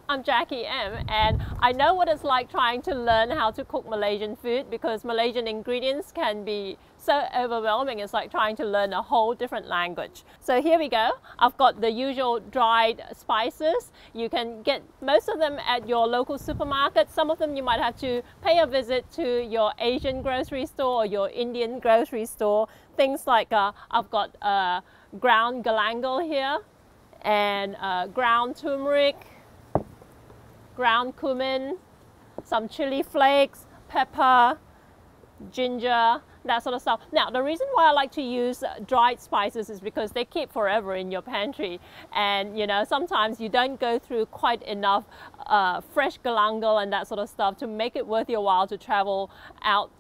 I'm Jackie M, and I know what it's like trying to learn how to cook Malaysian food because Malaysian ingredients can be so overwhelming. It's like trying to learn a whole different language. So here we go. I've got the usual dried spices. You can get most of them at your local supermarket. Some of them you might have to pay a visit to your Asian grocery store or your Indian grocery store. Things like I've got ground galangal here and ground turmeric, ground cumin, some chili flakes, pepper, ginger, that sort of stuff. Now, the reason why I like to use dried spices is because they keep forever in your pantry, and you know, sometimes you don't go through quite enough fresh galangal and that sort of stuff to make it worth your while to travel out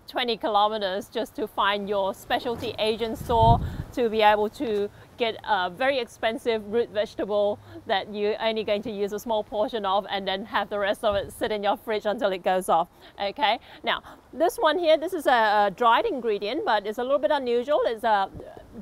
20 kilometers just to find your specialty Asian store to be able to get a very expensive root vegetable that you're only going to use a small portion of and then have the rest of it sit in your fridge until it goes off. Okay, now this one here, this is a dried ingredient, but it's a little bit unusual. It's a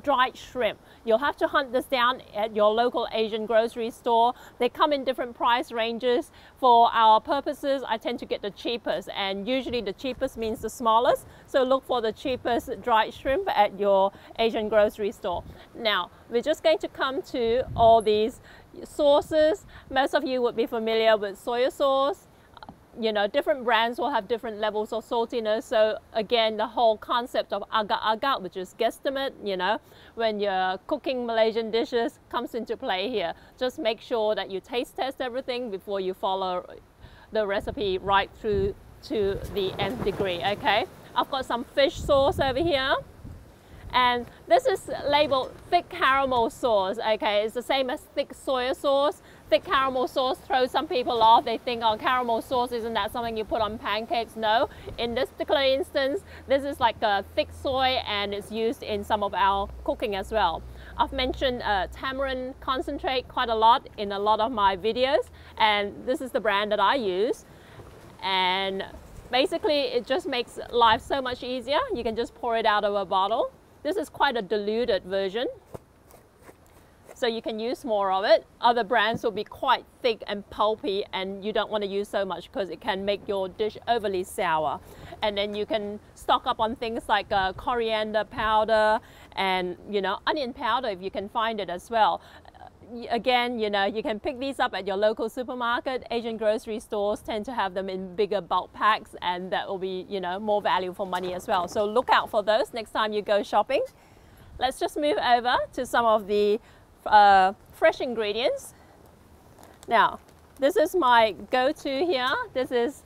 dried shrimp. You'll have to hunt this down at your local Asian grocery store. They come in different price ranges. For our purposes, I tend to get the cheapest, and usually the cheapest means the smallest. So look for the cheapest dried shrimp at your Asian grocery store. Now, we're just going to come to all these sauces. Most of you would be familiar with soy sauce. You know, different brands will have different levels of saltiness. So again, the whole concept of agak-agak, which is guesstimate, you know, when you're cooking Malaysian dishes, comes into play here. Just make sure that you taste test everything before you follow the recipe right through to the nth degree. Okay, I've got some fish sauce over here, and this is labeled thick caramel sauce. Okay, it's the same as thick soy sauce. Thick caramel sauce throws some people off. They think, oh, caramel sauce, isn't that something you put on pancakes? No, in this particular instance, this is like a thick soy, and it's used in some of our cooking as well. I've mentioned tamarind concentrate quite a lot in a lot of my videos, and this is the brand that I use. And basically, it just makes life so much easier. You can just pour it out of a bottle. This is quite a diluted version, so you can use more of it. Other brands will be quite thick and pulpy, and you don't want to use so much because it can make your dish overly sour. And then you can stock up on things like coriander powder and, you know, onion powder if you can find it as well. Again, you know, you can pick these up at your local supermarket. Asian grocery stores tend to have them in bigger bulk packs, and that will be, you know, more value for money as well. So look out for those next time you go shopping. Let's just move over to some of the fresh ingredients. Now, this is my go-to here. This is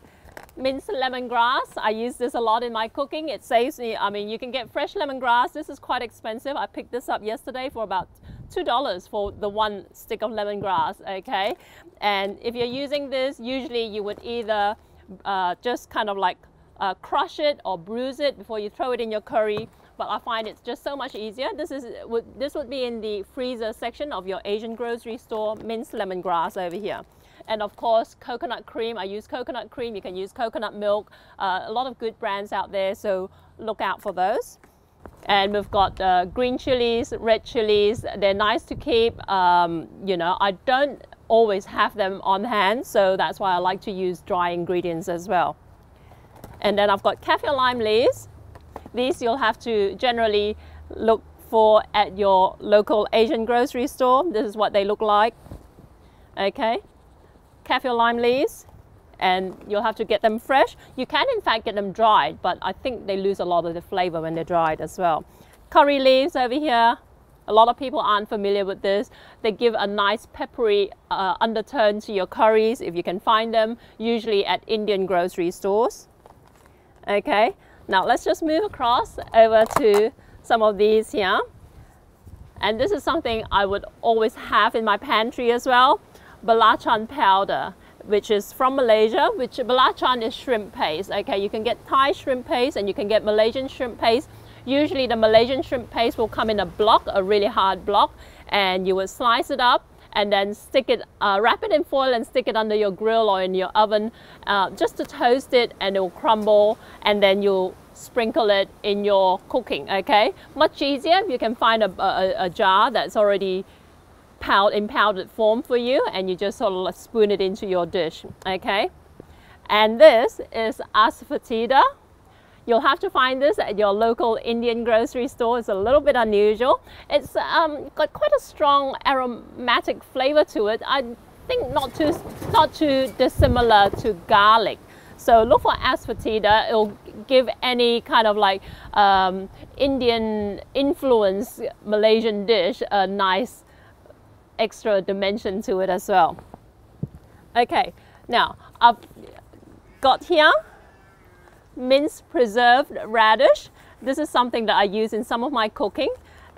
minced lemongrass. I use this a lot in my cooking. It saves me, I mean, you can get fresh lemongrass. This is quite expensive. I picked this up yesterday for about $2 for the one stick of lemongrass, okay? And if you're using this, usually you would either just kind of like crush it or bruise it before you throw it in your curry. But I find it's just so much easier. This would be in the freezer section of your Asian grocery store, minced lemongrass over here. And of course, coconut cream. I use coconut cream. You can use coconut milk. A lot of good brands out there, so look out for those. And we've got green chilies, red chilies. They're nice to keep. You know, I don't always have them on hand, so that's why I like to use dry ingredients as well. And then I've got kaffir lime leaves. These you'll have to generally look for at your local Asian grocery store. This is what they look like. Okay, kaffir lime leaves, and you'll have to get them fresh. You can in fact get them dried, but I think they lose a lot of the flavor when they're dried as well. Curry leaves over here. A lot of people aren't familiar with this. They give a nice peppery undertone to your curries if you can find them, usually at Indian grocery stores. Okay, now let's just move across over to some of these here. And this is something I would always have in my pantry as well. Belacan powder, which is from Malaysia, which belacan is shrimp paste. Okay, you can get Thai shrimp paste and you can get Malaysian shrimp paste. Usually the Malaysian shrimp paste will come in a block, a really hard block, and you will slice it up and then stick it, wrap it in foil and stick it under your grill or in your oven just to toast it, and it will crumble, and then you'll sprinkle it in your cooking. Okay, much easier if you can find a jar that's already in powdered form for you, and you just sort of spoon it into your dish, okay? And this is asafoetida. You'll have to find this at your local Indian grocery store. It's a little bit unusual. It's got quite a strong aromatic flavor to it. I think not too dissimilar to garlic. So look for asafoetida. It'll give any kind of like Indian influence Malaysian dish a nice extra dimension to it as well. Okay, now I've got here minced preserved radish. This is something that I use in some of my cooking.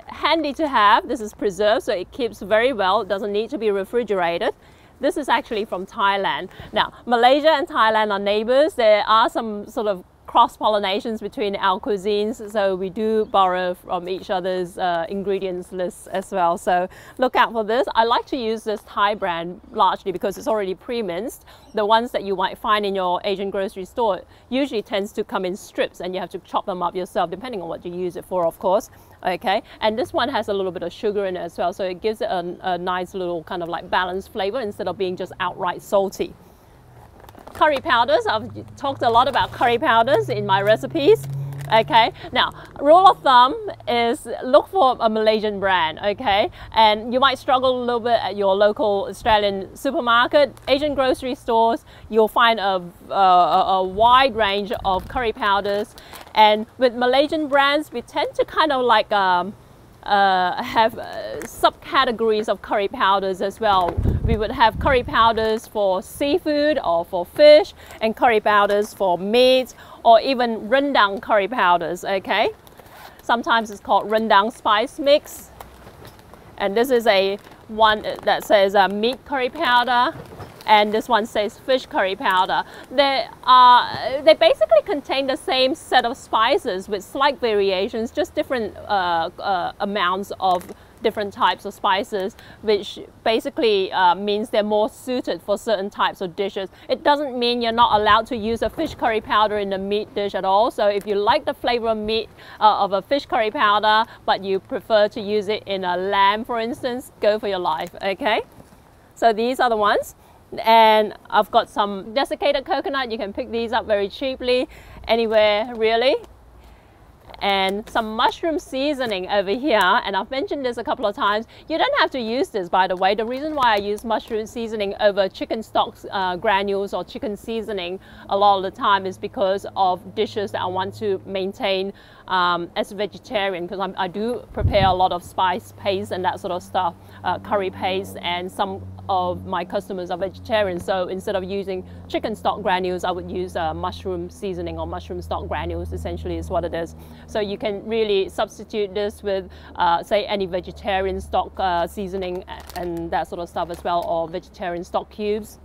Handy to have. This is preserved, so it keeps very well. It doesn't need to be refrigerated. This is actually from Thailand. Now, Malaysia and Thailand are neighbors. There are some sort of cross-pollinations between our cuisines, so we do borrow from each other's ingredients lists as well. So look out for this. I like to use this Thai brand largely because it's already pre-minced. The ones that you might find in your Asian grocery store usually tends to come in strips, and you have to chop them up yourself depending on what you use it for, of course. Okay, and this one has a little bit of sugar in it as well, so it gives it a nice little kind of like balanced flavor instead of being just outright salty. Curry powders, I've talked a lot about curry powders in my recipes. Okay, now rule of thumb is look for a Malaysian brand, okay, and you might struggle a little bit at your local Australian supermarket. Asian grocery stores, you'll find a wide range of curry powders, and with Malaysian brands we tend to kind of like have subcategories of curry powders as well. We would have curry powders for seafood or for fish, and curry powders for meat, or even rendang curry powders, okay? Sometimes it's called rendang spice mix. And this is one that says meat curry powder, and this one says fish curry powder. They basically contain the same set of spices with slight variations, just different amounts of different types of spices, which basically means they're more suited for certain types of dishes. It doesn't mean you're not allowed to use a fish curry powder in a meat dish at all. So if you like the flavor of meat of a fish curry powder, but you prefer to use it in a lamb, for instance, go for your life, okay? So these are the ones. And I've got some desiccated coconut. You can pick these up very cheaply anywhere really. And some mushroom seasoning over here, and I've mentioned this a couple of times. You don't have to use this, by the way. The reason why I use mushroom seasoning over chicken stock granules or chicken seasoning a lot of the time is because of dishes that I want to maintain as a vegetarian, because I do prepare a lot of spice paste and that sort of stuff, curry paste, and some of my customers are vegetarians, so instead of using chicken stock granules, I would use mushroom seasoning or mushroom stock granules, essentially is what it is. So you can really substitute this with say any vegetarian stock seasoning and that sort of stuff as well, or vegetarian stock cubes.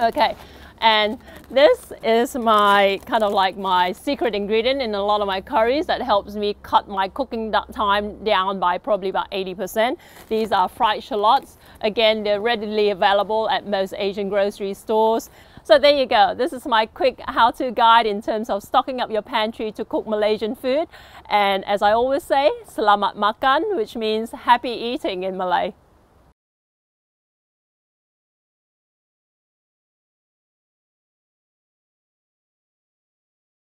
Okay, and this is my kind of like my secret ingredient in a lot of my curries that helps me cut my cooking time down by probably about 80%. These are fried shallots. Again, they're readily available at most Asian grocery stores. So there you go. This is my quick how-to guide in terms of stocking up your pantry to cook Malaysian food. And as I always say, selamat makan, which means happy eating in Malay.